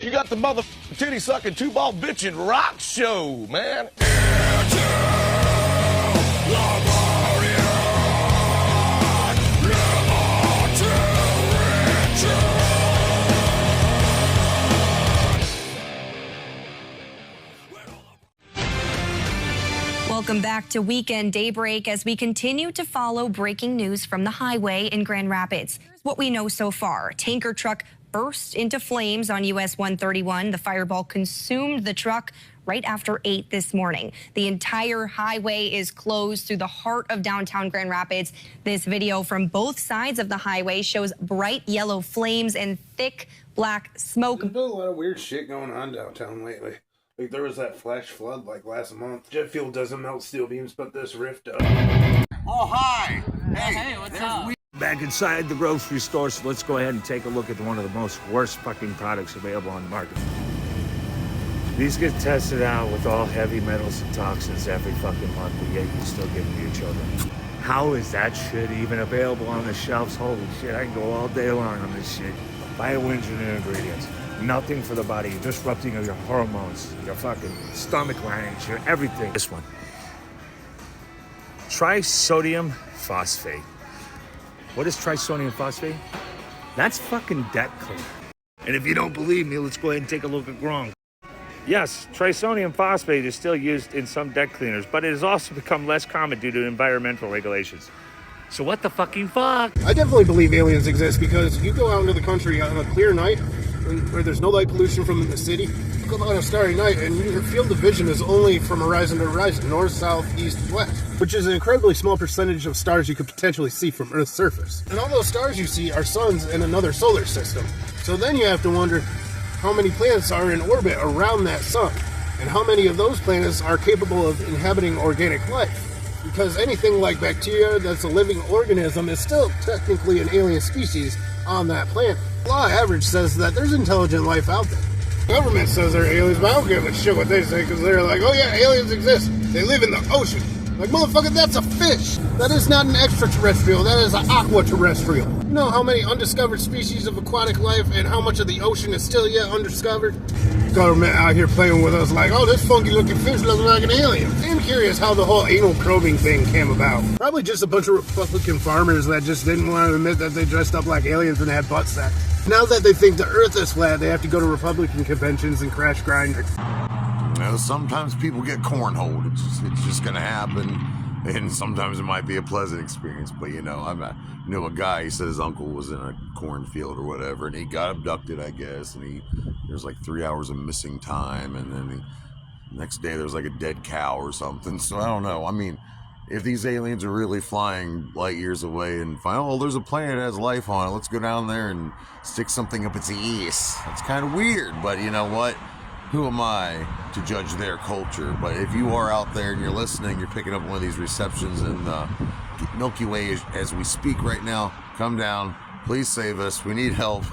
You got the mother titty sucking two ball bitchin' rock show, man. Welcome back to Weekend Daybreak as we continue to follow breaking news from the highway in Grand Rapids. Here's what we know so far. A tanker truck burst into flames on US 131. The fireball consumed the truck right after 8 this morning. The entire highway is closed through the heart of downtown Grand Rapids. This video from both sides of the highway shows bright yellow flames and thick black smoke. There's been a lot of weird shit going on downtown lately. Like, there was that flash flood, like, last month. Jet fuel doesn't melt steel beams, but this rift does. Oh, hi! Hey, what's up? Back inside the grocery store, so let's go ahead and take a look at one of the most worst fucking products available on the market. These get tested out with all heavy metals and toxins every fucking month, but yet you still give them to your children. How is that shit even available on the shelves? Holy shit, I can go all day long on this shit. Bioengineered ingredients. Nothing for the body. You're disrupting your hormones, your fucking stomach lining, your everything. This one. Trisodium phosphate. What is trisodium phosphate? That's fucking deck cleaner. And if you don't believe me, let's go ahead and take a look at Gronk. Yes, trisodium phosphate is still used in some deck cleaners, but it has also become less common due to environmental regulations. So what the fucking fuck? I definitely believe aliens exist because you go out into the country on a clear night where there's no light pollution from the city. You go out on a starry night and your field of vision is only from horizon to horizon, north, south, east, west, which is an incredibly small percentage of stars you could potentially see from Earth's surface. And all those stars you see are suns in another solar system. So then you have to wonder how many planets are in orbit around that sun, and how many of those planets are capable of inhabiting organic life. Because anything like bacteria that's a living organism is still technically an alien species on that planet. Law of average says that there's intelligent life out there. The government says they're aliens, but I don't give a shit what they say because they're like, oh yeah, aliens exist. They live in the ocean. Like, motherfucker, that's a fish. That is not an extraterrestrial. That is an aquaterrestrial. You know how many undiscovered species of aquatic life and how much of the ocean is still yet undiscovered? Government out here playing with us like, oh, this funky looking fish looks like an alien. I'm curious how the whole anal probing thing came about. Probably just a bunch of Republican farmers that just didn't want to admit that they dressed up like aliens and had butt sex. Now that they think the earth is flat, they have to go to Republican conventions and crash grinders. You know, sometimes people get cornholed. It's just gonna happen, and sometimes it might be a pleasant experience. But you know, I know a guy. He said his uncle was in a cornfield or whatever, and he got abducted, I guess. And there's like 3 hours of missing time, and then the next day there's like a dead cow or something. So I don't know. I mean, if these aliens are really flying light years away and find, oh, there's a planet that has life on it, let's go down there and stick something up its ass. That's kind of weird, but you know what? Who am I to judge their culture? But if you are out there and you're listening, you're picking up one of these receptions in the Milky Way as we speak right now, come down. Please save us. We need help.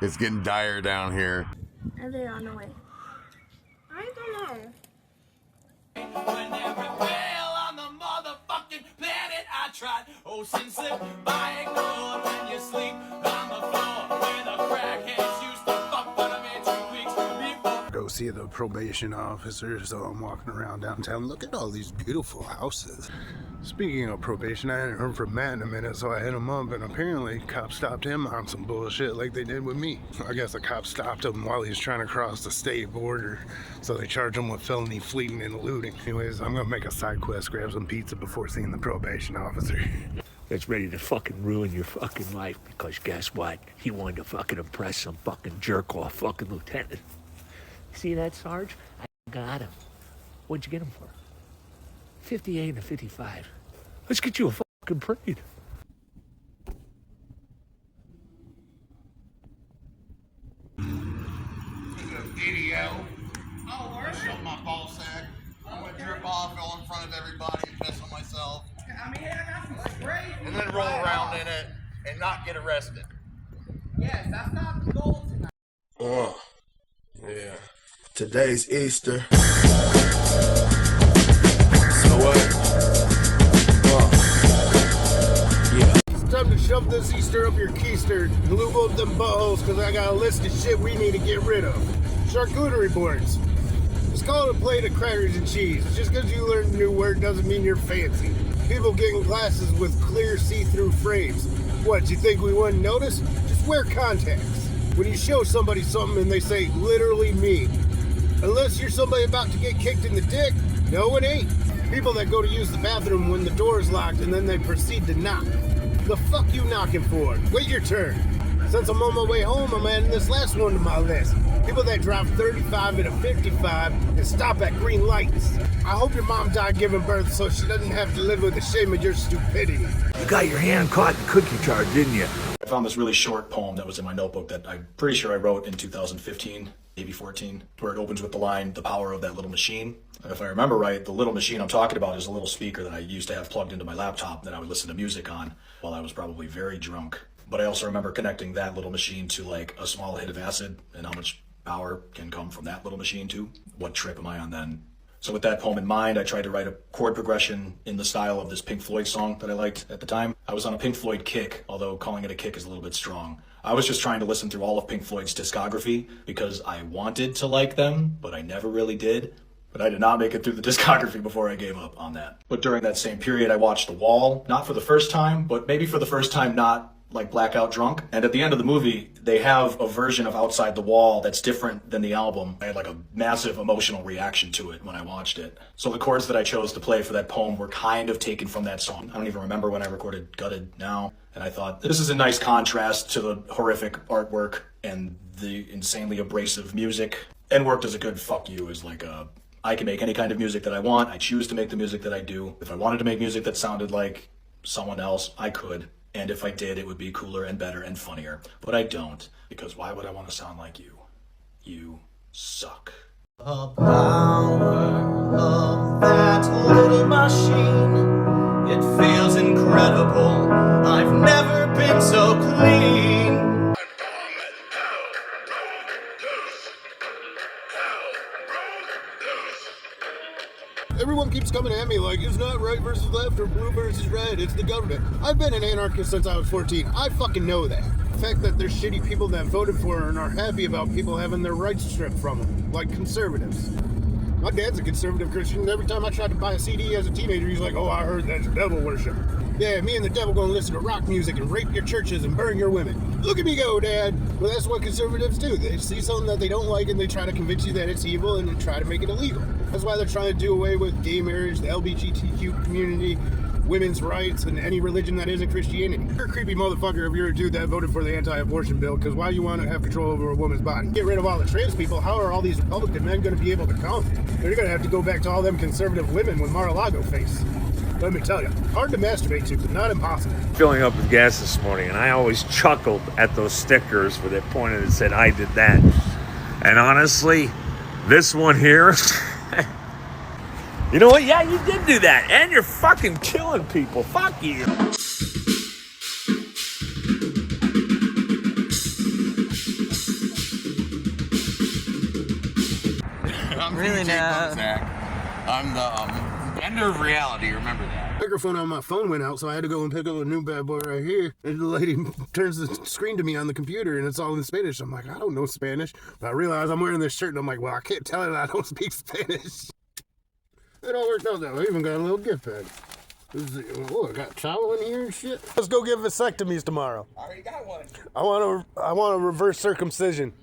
It's getting dire down here. Are they on the way? I don't know. When every whale on the motherfucking planet I tried. Oh, since it by ignored when you sleep on the floor where the crackheads used to fuck, but I'm in 2 weeks before. Go see the probation officer, so I'm walking around downtown. Look at all these beautiful houses. Speaking of probation, I hadn't heard from Matt in a minute, so I hit him up, and apparently cops stopped him on some bullshit like they did with me. I guess the cops stopped him while he was trying to cross the state border, so they charged him with felony fleeing and eluding. Anyways, I'm gonna make a side quest, grab some pizza before seeing the probation officer. That's ready to fucking ruin your fucking life because guess what? He wanted to fucking impress some fucking jerk off fucking lieutenant. See that, Sarge? I got him. What'd you get him for? 58 and a 55. Let's get you a fucking parade. Video. Oh, where's my ball sack? I'm gonna jerk off all in front of everybody and piss on myself. I mean, I got some spray. And then roll around in it and not get arrested. Yes, that's not the goal tonight. Oh, yeah. Today's Easter. So what? Yeah. It's time to show shove this Easter up your keister and lube up them buttholes because I got a list of shit we need to get rid of. Charcuterie boards. Just call it a plate of crackers and cheese. Just because you learned a new word doesn't mean you're fancy. People getting glasses with clear see-through frames. What, you think we wouldn't notice? Just wear contacts. When you show somebody something and they say, literally me. Unless you're somebody about to get kicked in the dick, no it ain't. People that go to use the bathroom when the door is locked and then they proceed to knock. The fuck you knocking for? Wait your turn. Since I'm on my way home, I'm adding this last one to my list. People that drive 35 at a 55 and stop at green lights. I hope your mom died giving birth so she doesn't have to live with the shame of your stupidity. You got your hand caught in the cookie jar, didn't you? I found this really short poem that was in my notebook that I'm pretty sure I wrote in 2015, maybe 14, where it opens with the line, "The power of that little machine." And if I remember right, the little machine I'm talking about is a little speaker that I used to have plugged into my laptop that I would listen to music on while I was probably very drunk. But I also remember connecting that little machine to like a small hit of acid and how much power can come from that little machine too. What trip am I on then? So with that poem in mind, I tried to write a chord progression in the style of this Pink Floyd song that I liked at the time. I was on a Pink Floyd kick, although calling it a kick is a little bit strong. I was just trying to listen through all of Pink Floyd's discography because I wanted to like them, but I never really did. But I did not make it through the discography before I gave up on that. But during that same period, I watched The Wall, not for the first time, but maybe for the first time not like blackout drunk. And at the end of the movie, they have a version of Outside the Wall that's different than the album. I had like a massive emotional reaction to it when I watched it. So the chords that I chose to play for that poem were kind of taken from that song. I don't even remember when I recorded Gutted now. And I thought, this is a nice contrast to the horrific artwork and the insanely abrasive music. And worked as a good fuck you, as like a, I can make any kind of music that I want. I choose to make the music that I do. If I wanted to make music that sounded like someone else, I could. And if I did, it would be cooler and better and funnier. But I don't, because why would I want to sound like you? You suck. The power of that little machine, it feels incredible. I've never been so clean. Everyone keeps coming at me like, it's not right versus left or blue versus red, it's the government. I've been an anarchist since I was 14. I fucking know that. The fact that there's shitty people that voted for her and are happy about people having their rights stripped from them, like conservatives. My dad's a conservative Christian. Every time I tried to buy a CD as a teenager, he's like, oh, I heard that's devil worship. Yeah, me and the devil gonna listen to rock music and rape your churches and burn your women. Look at me go, Dad. Well, that's what conservatives do. They see something that they don't like and they try to convince you that it's evil and they try to make it illegal. That's why they're trying to do away with gay marriage, the LGBTQ community, women's rights, and any religion that isn't Christianity. You're a creepy motherfucker if you're a dude that voted for the anti-abortion bill, because why you want to have control over a woman's body? Get rid of all the trans people, how are all these Republican men going to be able to come? They're going to have to go back to all them conservative women with Mar-a-Lago face. Let me tell you, hard to masturbate to, but not impossible. Filling up with gas this morning, and I always chuckled at those stickers where they pointed and said, I did that. And honestly, this one here, you know what? Yeah, you did do that. And you're fucking killing people. Fuck you. I'm really now. I'm the bender of reality. Remember that. Microphone on my phone went out, so I had to go and pick up a new bad boy right here. And the lady turns the screen to me on the computer, and it's all in Spanish. I'm like, I don't know Spanish. But I realize I'm wearing this shirt, and I'm like, well, I can't tell her that I don't speak Spanish. It all worked out that way. I even got a little gift bag. Oh, I got a towel in here and shit. Let's go get vasectomies tomorrow. I already got one. I want a reverse circumcision.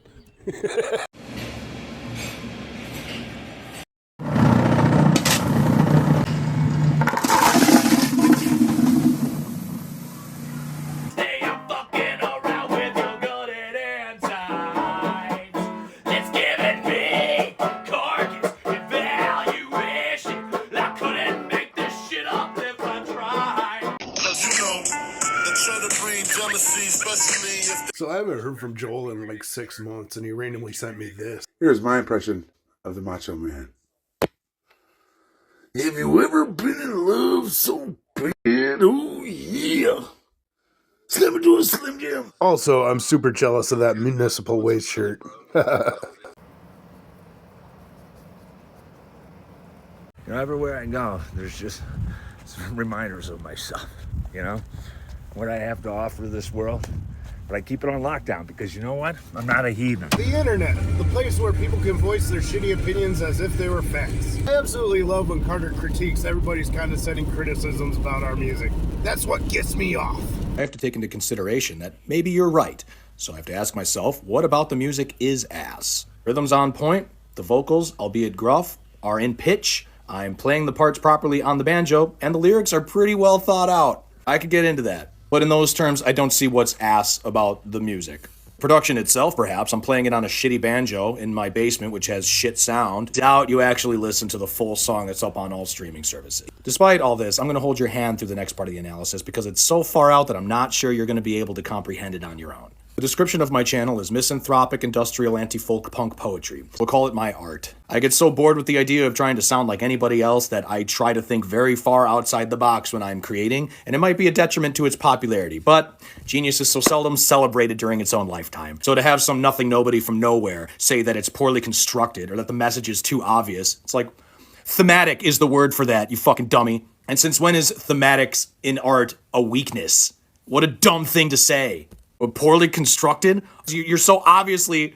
So I haven't heard from Joel in like 6 months, and he randomly sent me this. Here's my impression of the Macho Man. Have you ever been in love so bad? Oh, yeah. Slam it to a Slim Jim. Also, I'm super jealous of that municipal waste shirt. You know, everywhere I go, there's just some reminders of myself, you know? what I have to offer this world, but I keep it on lockdown because you know what? I'm not a heathen. The internet, the place where people can voice their shitty opinions as if they were facts. I absolutely love when Carter critiques everybody's condescending criticisms about our music. That's what gets me off. I have to take into consideration that maybe you're right. So I have to ask myself, what about the music is ass? Rhythm's on point, the vocals, albeit gruff, are in pitch, I'm playing the parts properly on the banjo, and the lyrics are pretty well thought out. I could get into that. But in those terms, I don't see what's ass about the music. Production itself, perhaps. I'm playing it on a shitty banjo in my basement, which has shit sound. Doubt you actually listen to the full song that's up on all streaming services. Despite all this, I'm going to hold your hand through the next part of the analysis because it's so far out that I'm not sure you're going to be able to comprehend it on your own. The description of my channel is misanthropic, industrial, anti-folk punk poetry. We'll call it my art. I get so bored with the idea of trying to sound like anybody else that I try to think very far outside the box when I'm creating, and it might be a detriment to its popularity, but genius is so seldom celebrated during its own lifetime. So to have some nothing nobody from nowhere say that it's poorly constructed or that the message is too obvious, it's like, thematic is the word for that, you fucking dummy. And since when is thematics in art a weakness? What a dumb thing to say. Poorly constructed? You're so obviously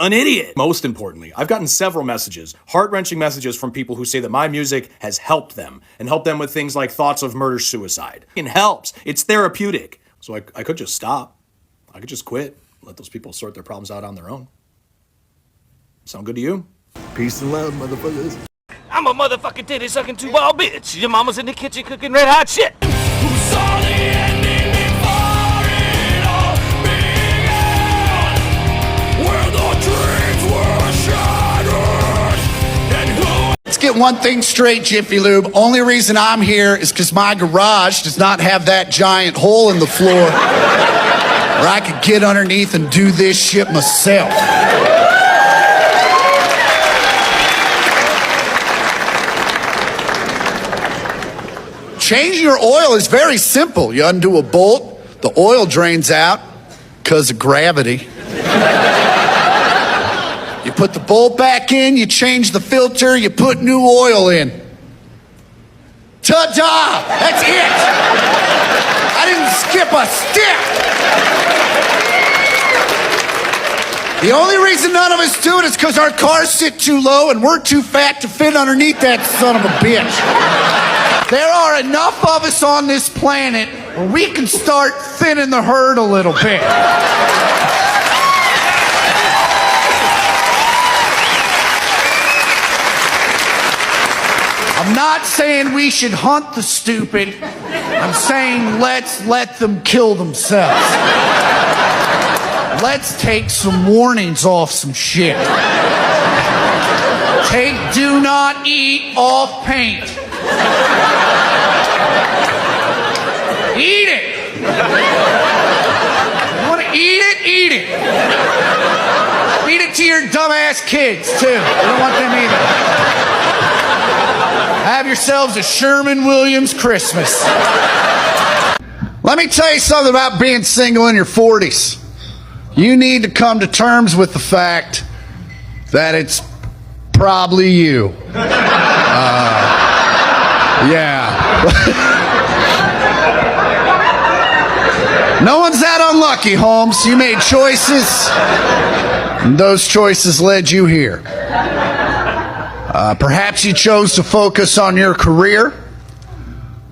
an idiot. Most importantly, I've gotten several messages, heart-wrenching messages from people who say that my music has helped them and helped them with things like thoughts of murder-suicide. It helps. It's therapeutic. So I could just stop. I could just quit. Let those people sort their problems out on their own. Sound good to you? Peace and love, motherfuckers. I'm a motherfucking titty-sucking two-ball bitch. Your mama's in the kitchen cooking red hot shit. Who saw the ending before it all began? Where the dreams were shattered. And who... Let's get one thing straight, Jiffy Lube. Only reason I'm here is because my garage does not have that giant hole in the floor where I could get underneath and do this shit myself. Changing your oil is very simple. You undo a bolt, the oil drains out because of gravity. You put the bolt back in, you change the filter, you put new oil in. Ta-da! That's it! I didn't skip a step! The only reason none of us do it is because our cars sit too low and we're too fat to fit underneath that son of a bitch. There are enough of us on this planet where we can start thinning the herd a little bit. I'm not saying we should hunt the stupid. I'm saying let's let them kill themselves. Let's take some warnings off some shit. Take do not eat off paint. Eat it. You want to eat it? Eat it. Eat it to your dumbass kids, too. You don't want them either. Have yourselves a Sherman Williams Christmas. Let me tell you something about being single in your 40s. You need to come to terms with the fact that it's probably you. Yeah. No one's that unlucky, Holmes. You made choices, and those choices led you here. Perhaps you chose to focus on your career.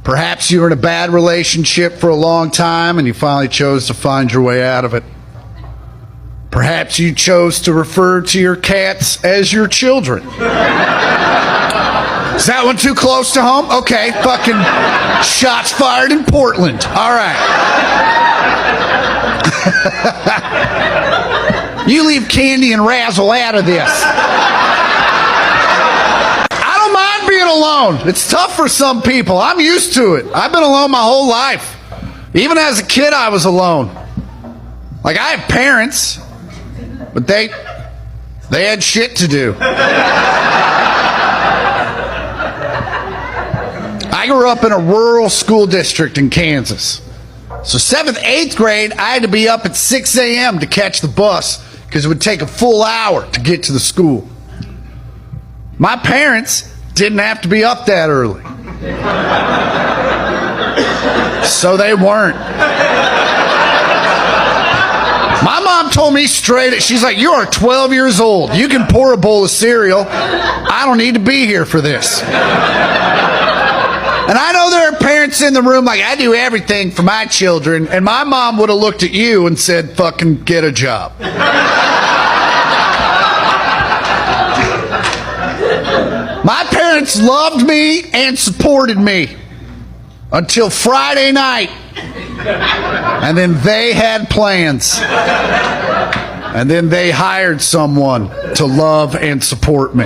Perhaps you were in a bad relationship for a long time, and you finally chose to find your way out of it. Perhaps you chose to refer to your cats as your children. Is that one too close to home? Okay, fucking shots fired in Portland. All right. You leave Candy and Razzle out of this. I don't mind being alone. It's tough for some people. I'm used to it. I've been alone my whole life. Even as a kid, I was alone. Like, I have parents, but they had shit to do. I grew up in a rural school district in Kansas. So 7th, 8th grade, I had to be up at 6 a.m. to catch the bus because it would take a full hour to get to the school. My parents didn't have to be up that early. So they weren't. My mom told me straight, she's like, you are 12 years old. You can pour a bowl of cereal. I don't need to be here for this. And I know there are parents in the room like, I do everything for my children. And my mom would have looked at you and said, fucking get a job. My parents loved me and supported me until Friday night. And then they had plans. And then they hired someone to love and support me.